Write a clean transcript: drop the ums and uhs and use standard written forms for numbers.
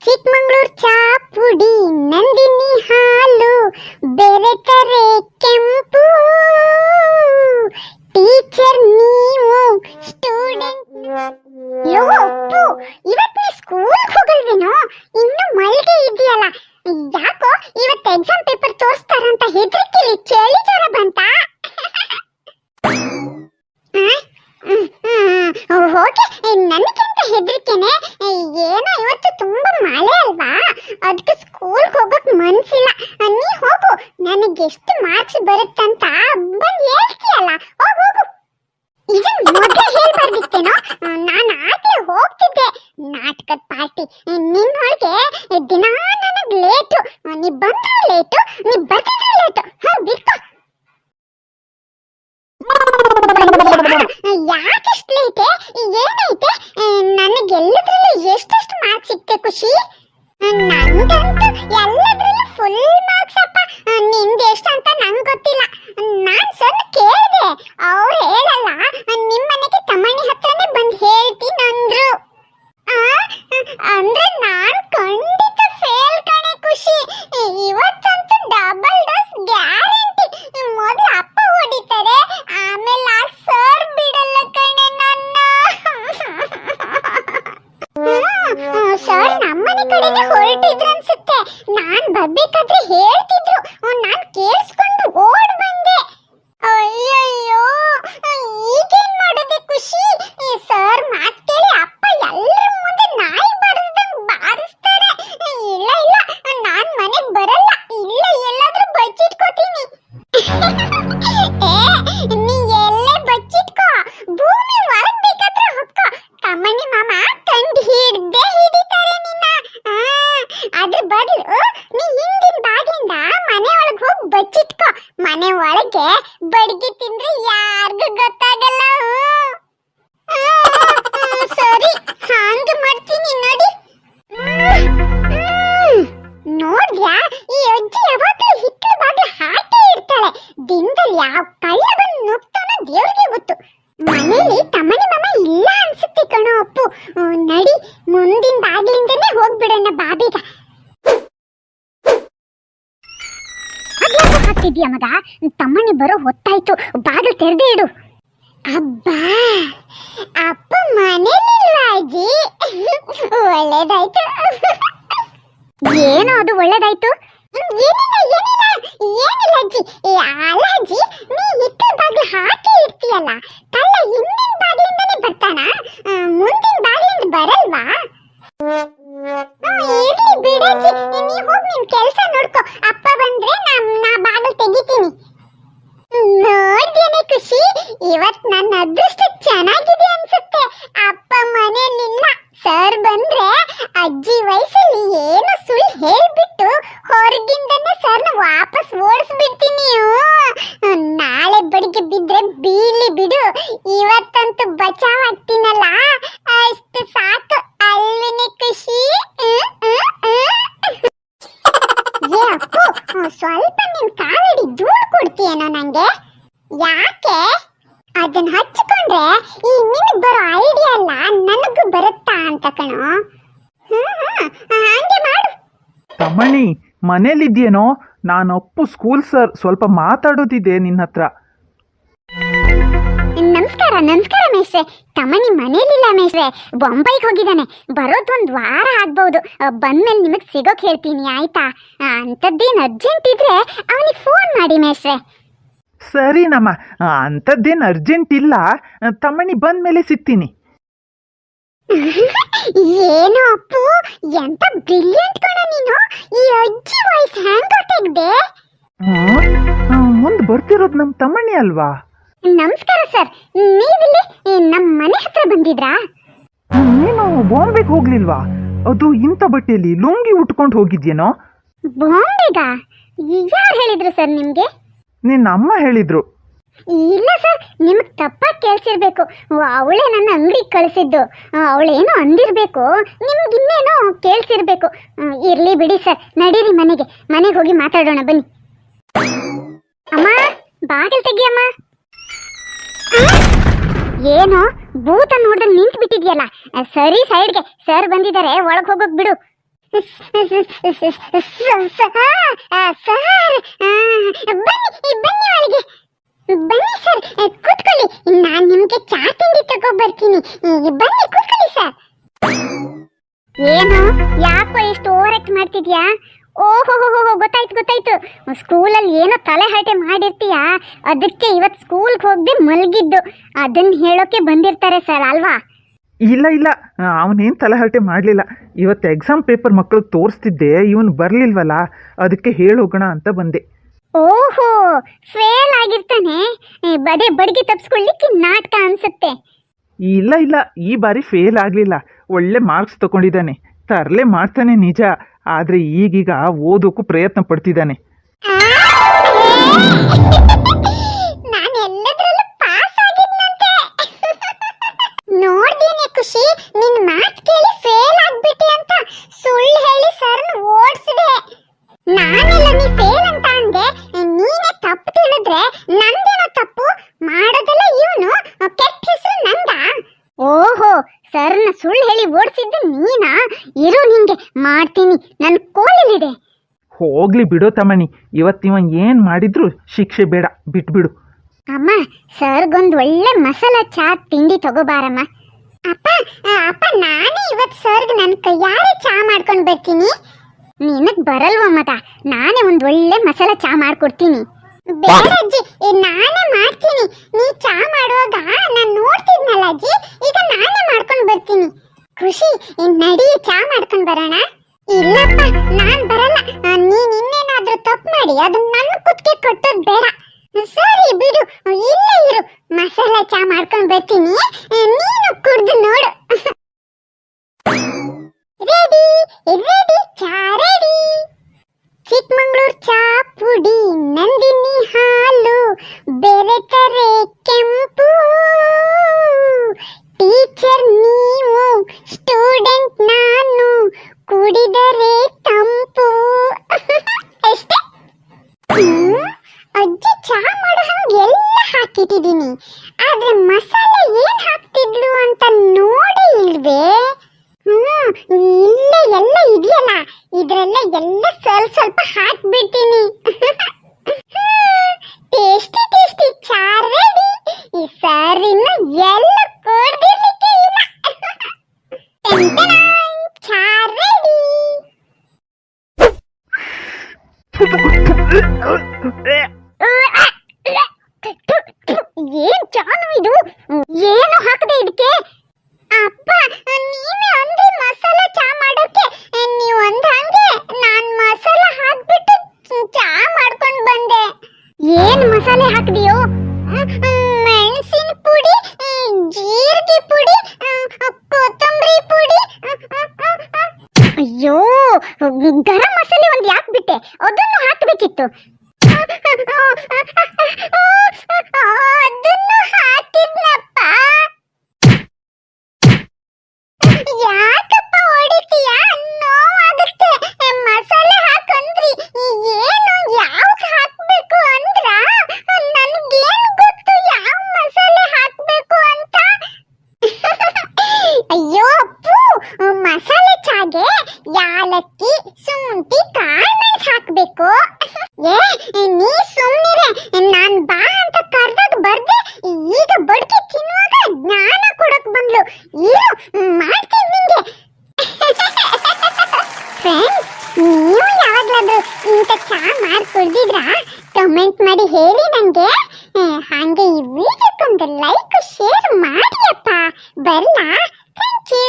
ಚಿಕ್ಕಮಂಗ್ಳೂರ್ ಚಾಪುಡಿ ನಂದಿನಿ ಹಾಲು ಬೆರೆತರೆ ಕೆಂಪು ಟೀಚರ್ ನೀವು ಸ್ಟೂಡೆಂಟ್ ಲೋ ಅಪ್ಪು ಇವತ್ತು ನೀ ಸ್ಕೂಲ್ ಹೋಗಲ್ವೇನೋ ಇನ್ನು ಮಲ್ಗೆ ಇದೆಯಲ್ಲ ಯಾಕೋ ಇವತ್ತು ಎಕ್ಸಾಮ್ ಪೇಪರ್ ತೋರಿಸ್ತಾರಂತ ಹೆದರಿಕೆಲಿ ಚಳಿ ಜ್ವರ ಬಂತ ಹೋಗಿ ನನಗಿಂತ ಹೆದರಿಕೆನೆ ಏನೋ ಇವತ್ತು ತುಂಬಾ ಮಳೆ ಅಲ್ವಾ ಅದಕ್ಕೆ ಸ್ಕೂಲ್ ಹೋಗಕ್ ಮನ್ಸಿಲ್ಲ ನೀ ಹೋಗು ನನಗೆ ಎಷ್ಟು ಮಾರ್ಕ್ಸ್ ಬರುತ್ತಂತ ಬಂದು ಹೇಳ್ತೀಯಲ್ಲ ಹೋಗು ಹೋಗು ಇದನ್ನ ಮೊದಲೇ ಹೇಳ್ಬಾರ್ದಿತ್ತೇನೋ ನಾನು ಆಗ್ಲೇ ಹೋಗ್ತಿದ್ದೆ ನಾಟಕದ ಪಾರ್ಟಿ ನಿನ್ನೊಳಗೆ ದಿನ ನನಗ್ ಲೇಟು ನೀ ಬಂದ್ರು ಲೇಟು ನೀ ಬರ್ತಿದ್ರು ಲೇಟು ಬಿಡ್ಕೊ ಯಾಕಷ್ಟು ಲೇಟೆ ಏನೈತೆ ನನಗೆಲ್ಲದ್ರಲ್ಲೂ ಎಷ್ಟೆಷ್ಟು ಮಾರ್ಕ್ಸ್ ಸಿಕ್ತೆ ಖುಷಿ ನಂಗಂತೂ ಎಲ್ಲದ್ರಲ್ಲೂ ಫುಲ್ ಮಾರ್ಕ್ಸ್ ಅಪ್ಪ ನಿಂಗೆ ಎಷ್ಟು ಅಂತ ನಂಗೆ ಗೊತ್ತಿಲ್ಲ ನಾನ್ ಸ್ವಲ್ಪ ಕೇಳಿದೆ ಅವ್ರು ಹೇಳಲ್ಲ ನಿಮ್ಮನೆಗೆ ತಮ್ಮಣ್ಣಿ ಹತ್ರನೇ ಬಂದು ಹೇಳ್ತೀನಿ ಅಂದ್ರು ಅಂದ್ರೆ ನಾನು ಖಂಡಿತ ಫೇಲ್ ಕಣೆ ಖುಷಿ ಇವತ್ತಂತೂ ಡಬಲ್ ಡೋಸ್ ಗ್ಯಾರಂಟಿ ಮೊದಲು ಅಪ್ಪ ಹೊಡಿತಾರೆ ಆಮೇಲೆ ಆ ಸರ್ ಬಿಡಲ್ಲ ಕಣೆ ನನ್ನ ಸರ್ ನಮ್ಮನೆ ಕಡೆಗೆ ಹೊರಟಿದ್ರು ಅನ್ಸುತ್ತೆ ನಾನ್ ಬರ್ಬೇಕಾದ್ರೆ ಹೇಳ್ತಿದ್ರು ನಾನ್ ಕೇಳಿಸ್ಕೊಂಡು ಓಡ್ ಬಂದೆ ಅಯ್ಯಯ್ಯೋ ಈಗೇನ್ ಮಾಡೋದೆ ಖುಷಿ ಸರ್ ಮಾತ್ ಕೇಳಿ ಅಪ್ಪ ಎಲ್ಲರ ಮುಂದೆ ನಾಯಿ ಬಾರಿಸ್ದಂಗ್ ಬಾರಿಸ್ತಾರೆ ಇಲ್ಲ ಇಲ್ಲ ನಾನ್ ಮನೆಗ್ ಬರಲ್ಲ ಇಲ್ಲ ಎಲ್ಲಾದ್ರೂ ಬಚ್ಚಿಟ್ಕೋತೀನಿ ನೀ ಎಲ್ಲೇ ಬಚ್ಚಿಟ್ಕೋ ಭೂಮಿ ಒಳಗ್ ಬೇಕಾದ್ರೆ ಹೊತ್ಕೋ ತಮ್ಮಣ್ಣಿ ಮಾಮ ಕಂಡು ಹಿಡ್ದೇ ಹಿಡಿತಾರೆ ನಿನ್ನ ಅದ್ರ ಬದಲು ನೀ ಹಿಂದಿನ ಬಾಗಿಲಿಂದ ಮನೆ ಒಳಗ್ ಹೋಗಿ ಬಚ್ಚಿಟ್ಕೋ ಮನೆ ಒಳಗೆ ಬಡ್ಗಿ ತಿಂದ್ರೆ ಯಾರಿಗೂ ಗೊತ್ತಾಗಲ್ಲ ಸರಿ ಹಂಗ ಮಾಡ್ತೀನಿ ನೋಡಿ ನೋಡ್ಯಾ ಈ ಅಜ್ಜಿ ಯಾವಾಗ್ಲೂ ಹಿತ್ತಲ ಬಾಗಿಲು ಹಾಕೇ ಇರ್ತಾಳೆ ದಿನದಲ್ಲಿ ಯಾವ ಕಳ್ಳ ಬಂದು ನುಗ್ತಾನೋ ದೇವ್ರಿಗೆ ಗೊತ್ತು ಮನೇಲಿ ತಮ್ಮನಿ ಮಾಮ ಇಲ್ಲ ಅನ್ಸುತ್ತೆ ಕಣೋ ಅಪ್ಪು ನಡಿ ಮುಂದಿನ ಬಾಗಿಲಿಂದನೇ ಹೋಗ್ಬಿಡೋಣ ಬಾಬಿಗ ಹಾಕ್ತಿದ್ಯಾ ಮಗ ತಮ್ಮನಿ ಬರೋ ಹೊತ್ತಾಯ್ತು ಬಾಗಿಲು ತೆರೆದೇ ಇಡು ಅಬ್ಬಾ ಅಪ್ಪ ಮನೇಲಿಲ್ವಾ ಅಜ್ಜಿ ಒಳ್ಳೇದಾಯ್ತು ಏನೋ ಅದು ಒಳ್ಳೇದಾಯ್ತು ಏನಿಲ್ಲ ಏನಿಲ್ಲ ಏನಿಲ್ಲ ಅಜ್ಜಿ ಅಲ್ಲ ಅಜ್ಜಿ ನೀ ಹಿತ್ತಲ ಬಾಗಿಲು ಹಾಕಿ ಇರ್ತೀಯಲ್ಲ ಕಳ್ಳ ಹಿಂದಿನ ಬಾಗಿಲಿಂದನೇ ಬರ್ತಾನ ಮುಂದಿನ ಬಾಗಿಲಿಂದ ಬರಲ್ವಾ ಇರ್ಲಿ ಬಿಡಜ್ಜಿ ನೀ ಹೋಗಿ ನಿನ್ ಕೆಲಸ ನೋಡ್ಕೋ ಅಪ್ಪ ಬಂದ್ರೆ ನಾ ಬಾಗಿಲು ತೆಗಿತೀನಿ ನೋಡ್ದೇನೆ ಖುಷಿ ಇವತ್ ನನ್ನ ಅದೃಷ್ಟ ಚೆನ್ನಾಗಿದೆ ಅನ್ಸುತ್ತೆ ಅಪ್ಪ ಮನೆಯಲ್ಲಿಲ್ಲ ಸರ್ ಬಂದ್ರೆ ಅಜ್ಜಿ ವಯಸ್ಸಲ್ಲಿ ಏನು ಸುಳ್ಳು ಹೇಳ್ಬಿಟ್ಟು ಹೊರಗಿಂದನೇ ಸರ್ನ ವಾಪಸ್ ಓಡಿಸ್ಬಿಡ್ತೀನಿ ನಾಳೆ ಬೆಳಿಗ್ಗೆ ಬಿದ್ರೆ ಬೀಲಿ ಬಿಡು ಇವತ್ತಂತೂ ಬಚಾವ್ ಆಗ್ತೀನಲ್ಲ ಅಷ್ಟು ಸಾಕು ಅಲ್ವೇನೆ ಖುಷಿ ಏ ಅಪ್ಪು ಸ್ವಲ್ಪ ನಿನ್ ಕಾಲಡಿ ಧೂಳು ಕೊಡ್ತೀಯೇನೋ ನಂಗೆ ಯಾಕೆ ಅದನ್ನ ಹಚ್ಚಿಕೊಂಡ್ರೆ ಈ ನಿನಗೆ ಬರೋ ಐಡಿಯಾ ಅಲ್ಲ ನನಗೂ ಬರುತ್ತಾ ಅಂತ ಕಣೋ ಹಂಗೆ ಮಾಡು ತಮ್ಮಣ್ಣಿ ಮನೇಲಿದ್ಯೇನೋ ನಾನು ಅಪ್ಪು ಸ್ಕೂಲ್ ಸರ್ ಸ್ವಲ್ಪ ಮಾತಾಡೋದಿದೆ ನಿನ್ನ ಹತ್ರ ನಮಸ್ಕಾರ ನಮಸ್ಕಾರ ಮೇಷ್ರೆ ತಮ್ಮನಿ ಮನೇಲಿಲ್ಲ ಮೇಷ್ರೆ ಬೊಂಬೈಗೆ ಹೋಗಿದ್ದಾನೆ ಬರೋದೊಂದು ವಾರ ಆಗ್ಬಹುದು ಬಂದ್ಮೇಲೆ ನಿಮಗೆ ಸಿಗೋಕ್ ಹೇಳ್ತೀನಿ ಆಯ್ತಾ ಅಂಥದ್ದೇನು ಅರ್ಜೆಂಟ್ ಇದ್ರೆ ಅವನಿಗೆ ಫೋನ್ ಮಾಡಿ ಮೇಷ್ರೆ ಸರಿನಮ್ಮ ಅಂಥದ್ದೇನು ಅರ್ಜೆಂಟ್ ಇಲ್ಲ ತಮ್ಮಣ್ಣಿ ಬಂದ್ಮೇಲೆ ಸಿಗ್ತೀನಿ ಏನೋ ಅಪ್ಪು ಎಂತ ಬ್ರಿಲಿಯಂಟ್ ಕಣ ನೀನು ಈ ಅಜ್ಜಿ ವಾಯ್ಸ್ ಹ್ಯಾಂಗ್ ತೆಗ್ದೆ ಮುಂದೆ ಬರ್ತಿರೋದು ನಮ್ಮ ತಮ್ಮಣ್ಣಿ ಅಲ್ವಾ ನಮಸ್ಕಾರ ಸರ್ ನೀವಿಲ್ಲಿ ನಮ್ಮ ಮನೆ ಹತ್ರ ಬಂದಿದ್ರಾ ನೀನು ಬಾಂಬೆಗೆ ಹೋಗ್ಲಿಲ್ವಾ ಅದು ಇಂಥ ಬಟ್ಟೆಯಲ್ಲಿ ಲುಂಗಿ ಉಟ್ಕೊಂಡು ಹೋಗಿದ್ಯೇನೋ ಬಾಂಬೆಗ ಯಾರು ಹೇಳಿದ್ರು ಸರ್ ನಿಮ್ಗೆ ನಿನ್ನ ಅಮ್ಮ ಹೇಳಿದ್ರು ಇಲ್ಲ ಸರ್ ನಿಮಗೆ ತಪ್ಪಾಗಿ ಕೇಳಿಸಿರ್ಬೇಕು ಅವಳೇ ನನ್ನ ಅಂಗಡಿಗೆ ಕಳಿಸಿದ್ದು ಅವಳೇನೋ ಅಂದಿರಬೇಕು ನಿಮ್ಗೆ ಇನ್ನೇನೋ ಕೇಳಿಸಿರ್ಬೇಕು ಇರ್ಲಿ ಬಿಡಿ ಸರ್ ನಡೀರಿ ಮನೆಗೆ ಹೋಗಿ ಮಾತಾಡೋಣ ಬನ್ನಿ ಅಮ್ಮ ಬಾಗಿಲು ತೆಗಿಯಮ್ಮ ಏನೋ ಭೂತ ನೋಡ್ದಂಗೆ ನಿಂತು ಬಿಟ್ಟಿದ್ಯಲ್ಲ ಸರಿ ಸೈಡ್ಗೆ ಸರ್ ಬಂದಿದ್ದಾರೆ ಒಳಗೆ ಹೋಗೋಕ್ ಬಿಡು ಬನ್ನಿ ಒಳಗೆ ಬನ್ನಿ ಸರ್, ಕೂತ್ಕೊಳ್ಳಿ. ನಾನ್ ನಿಮ್ಗೆ ಚಾ ತಿಂಡಿ ತಗೋ ಬರ್ತೀನಿ. ಬನ್ನಿ ಕೂತ್ಕೊಳ್ಳಿ ಸರ್. ಏನು ಯಾಕೋ ಎಷ್ಟು ಓವರ್ ಆಕ್ಟ್ ಮಾಡ್ತಿದ್ಯಾ? ಓಹೋ ಗೊತ್ತಾಯ್ತು. ಸ್ಕೂಲಲ್ಲಿ ಏನೋ ತಲೆ ಹರಟೆ ಮಾಡಿರ್ತೀಯ, ಅದಕ್ಕೆ ಇವತ್ತು ಸ್ಕೂಲ್ಗೆ ಹೋಗದೆ ಮಲಗಿದ್ದು. ಅದನ್ನ ಹೇಳೋಕೆ ಬಂದಿರ್ತಾರೆ ಸರ್ ಅಲ್ವಾ? ಇಲ್ಲ ಅವನೇನು ತಲೆಹರಟೆ ಮಾಡಲಿಲ್ಲ. ಇವತ್ತು ಎಕ್ಸಾಮ್ ಪೇಪರ್ ಮಕ್ಕಳಿಗೆ ತೋರಿಸ್ತಿದ್ದೆ, ಇವನು ಬರಲಿಲ್ವಲ್ಲ, ಅದಕ್ಕೆ ಹೇಳೋಗೋಣ ಅಂತ ಬಂದೆ. ಓಹೋ, ಫೇಲ್ ಆಗಿರ್ತಾನೆ. ಬದೇ ಬಡ್ಗಿ ತಪ್ಪಿಸ್ಕೊಳ್ಳಿಕ್ಕೆ ನಾಟಕ ಅನ್ಸುತ್ತೆ. ಇಲ್ಲ ಈ ಬಾರಿ ಫೇಲ್ ಆಗಲಿಲ್ಲ, ಒಳ್ಳೆ ಮಾರ್ಕ್ಸ್ ತಗೊಂಡಿದ್ದಾನೆ. ತರಲೆ ಮಾಡ್ತಾನೆ ನಿಜ, ಆದರೆ ಈಗೀಗ ಓದೋಕ್ಕೂ ಪ್ರಯತ್ನ ಪಡ್ತಿದ್ದಾನೆ. ನಾನು ಎಲ್ಲದರಲ್ಲೂ ಪಾಸ್ ಆಗಿದ್ನಂತೆ. ನೋಡ್ದೇನೆ ಖುಷಿ, ನಿನ್ ಮಾತು ಕೇಳಿ ಫೇಲ್ ಆಗ್ಬಿಟ್ಟಿ ಅಂತ ಸುಳ್ಳು ಹೇಳಿ ಸರ್ನ ಓಡಿಸಿದೆ. ನಾನೆಲ್ಲ ನೀ ಫೇಲ್ ಅಂತ ಅಂದೆ, ನೀನೇ ತಪ್ಪು ತಿಳಿದ್ರೆ ನಂದೇನೋ ತಪ್ಪು ಮಾಡೋದಲ್ಲ. ಇವನು ಕೆಟ್ಟ ಹೆಸರು ನಂದ. ಓಹೋ, ಸರ್ನ ಸುಳ್ಳು ಹೇಳಿ ಓಡಿಸಿದ್ದು ನೀನಾ? ಇರು, ನಿಂಗೆ ಮಾಡ್ತೀನಿ. ನನ್ನ ಕೋಲಿಲಿದೆ. ಹೋಗ್ಲಿ ಬಿಡೋ ತಮ್ಮಣಿ, ಇವತ್ತಿವ ಏನು ಮಾಡಿದ್ರು ಶಿಕ್ಷೆ ಬೇಡ, ಬಿಟ್ಬಿಡು. ಅಮ್ಮ, ಸರ್ಗೊಂದು ಒಳ್ಳೆ ಮಸಾಲ ಚಾ ತಿಂಡಿ ತಗೋಬಾರಮ್ಮ. ಅಪ್ಪ ನಾನೇ ಇವತ್ತು ಸರ್ಗ್ ನನ್ನ ಕೈಯಾರೆ ಚಾ ಮಾಡ್ಕೊಂಡು ಬರ್ತೀನಿ. ನಿನಗ್ ಬರಲ್ವ ಮತ? ನಾನೇ ಒಂದು ಒಳ್ಳೆ ಮಸಾಲ ಚಾ ಮಾಡ್ಕೊಡ್ತೀನಿ. ಬೇಡ ಅಜ್ಜಿ, ನಾನೇ ಮಾಡ್ತೀನಿ. ನೀ ಚಾ ಮಾಡುವಾಗ ನಾನು ನೋಡ್ತಿದ್ನಲ್ಲ ಅಜ್ಜಿ, ಈಗ ನಾನೇ ಮಾಡ್ಕೊಂಡು ಬರ್ತೀನಿ. ಖುಷಿ, ನಡಿ ಚಾ ಮಾಡ್ಕೊಂಡು ಬರೋಣ. ಇಲ್ಲಪ್ಪ, ನಾನ್ ಬರಲ್ಲ. ನೀನ್ ಇನ್ನೇನಾದ್ರೂ ತಪ್ಪು ಮಾಡಿ ಅದನ್ನ ನನ್ನ ಕುತ್ತಿಗೆ ಕೊಟ್ಟೋದ್ ಬೇಡ. ಸರಿ ಬಿಡು, ಇಲ್ಲೇ ಇರು, ಮಸಾಲ ಚಾ ಮಾಡ್ಕೊಂಡು ಬರ್ತೀನಿ, ನೀನು ಕುಡ್ದು ನೋಡು. ರೆಡಿ ಚಾ ರೆಡಿ. ಚಿಕ್ಕಮಂಗ್ಳೂರ್ ಚಾ ಪುಡಿ, ನಂದಿನಿ ಹಾಲು, ಬೆರೆತರೆ ಕೆಂಪು. ಟೀಚರ್ ನೀವು, ಸ್ಟೂಡೆಂಟ್ ನಾನು, ಕುಡಿದರೆ ತಂಪು. ಅಷ್ಟೇ. ಅಜ್ಜಿ ಚಾ ಮಾಡೋ ಹಂಗೆ ಎಲ್ಲ ಹಾಕಿಟ್ಟಿದ್ದೀನಿ, ಆದ್ರೆ ಮಸಾಲೆ ಏನ್ ಹಾಕ್ತಿದ್ಲು ಅಂತ ನೋಡಿ ಇಲ್ವೇ? ಇಲ್ಲೇ ಎಲ್ಲ ಇದೆಯಲ್ಲ, ಇದ್ರಲ್ಲ ಎಲ್ಲ ಸ್ವಲ್ಪ ಹಾಕ್ಬಿಡ್ತೀನಿ. ಟೇಸ್ಟಿ ಚಾ ರೆಡಿ. ಈ ಸಾರಿನ ಎಲ್ಲ ಕೊಡ್ದಿರ್ಲಿಕ್ಕೆ ಇಲ್ಲ. ಚಾ ರೆಡಿ. ಏನ್ ಚಾನು ಇದು? ಏನು ಹಾಕದೆ ಇದಕ್ಕೆ? ಅಪ್ಪ, ನೀವೇ ಅಂದ್ರೆ ಮಸಾಲ ಚಾ ಮಾಡೋಕೆ, ನೀವು ಅಂದ ಹಂಗೆ ನಾನ್ ಮಸಾಲ ಹಾಕ್ಬಿಟ್ಟು ಚಾ ಮಾಡ್ಕೊಂಡು ಬಂದೆ. ಏನ್ ಮಸಾಲೆ ಹಾಕ್ದಿಯೋ? ಮೆಣಸಿನ ಪುಡಿ, ಜೀರಿಗೆ ಪುಡಿ, ಕೊತ್ತಂಬರಿ ಪುಡಿ. ಅಯ್ಯೋ, ಗರಂ ಮಸಾಲೆ ಒಂದು ಯಾಕ್ಬಿಟ್ಟೆ? ಅದನ್ನು ಹಾಕ್ಬೇಕಿತ್ತು. ಅದನ್ನು ಹಾಕಿದ್ನಪ್ಪ. ಯಾಕಪ್ಪ ಹೊಡಿತೀಯ? ನೋವಾಗುತ್ತೆ. ಮಸಾಲೆ ಹಾಕಂದ್ರಿ, ಏನು ಯಾವ್ದು ಹಾಕ್ಬೇಕು ಅಂದ್ರ ನನ್ಗೇನು ಗೊತ್ತು ಯಾವ ಮಸಾಲೆ ಹಾಕ್ಬೇಕು ಅಂತ. ಅಯ್ಯೋ ಅಪ್ಪು, ಮಸಾಲೆ ಚಾಗೆ ಯಾಲಕ್ಕಿ, ಶುಂಠಿ, ಕಾಳುಮೆಣಸು ಹಾಕ್ಬೇಕು. ನೀ ಸುಮ್ನಿರೆ, ನಾನ್ ಬಾ ಅಂತ ಕರ್ದಾಗ ಬರ್ದೆ, ಈಗ ಬಡ್ಕಿ ತಿನ್ನುವಾಗ ಜ್ಞಾನ ಕೊಡಕ್ ಬಂದ್ಲು. ಇರು, ಮಾಡ್ತೀನಿ ನಿಂಗೆ. ಫ್ರೆಂಡ್ಸ್, ನೀವು ಯಾವಾಗ್ಲಾದ್ರೂ ಇಂಥ ಚಾ ಮಾಡಿ ಕುಡ್ದಿದ್ರಾ? ಕಮೆಂಟ್ ಮಾಡಿ ಹೇಳಿ ನಂಗೆ. ಹಾಗೆ ಈ ವಿಡಿಯೋಕ್ಕೊಂದು ಲೈಕ್ ಶೇರ್ ಮಾಡಿ ಅಪ್ಪ. ಬರ್ಲಾ? Thank you.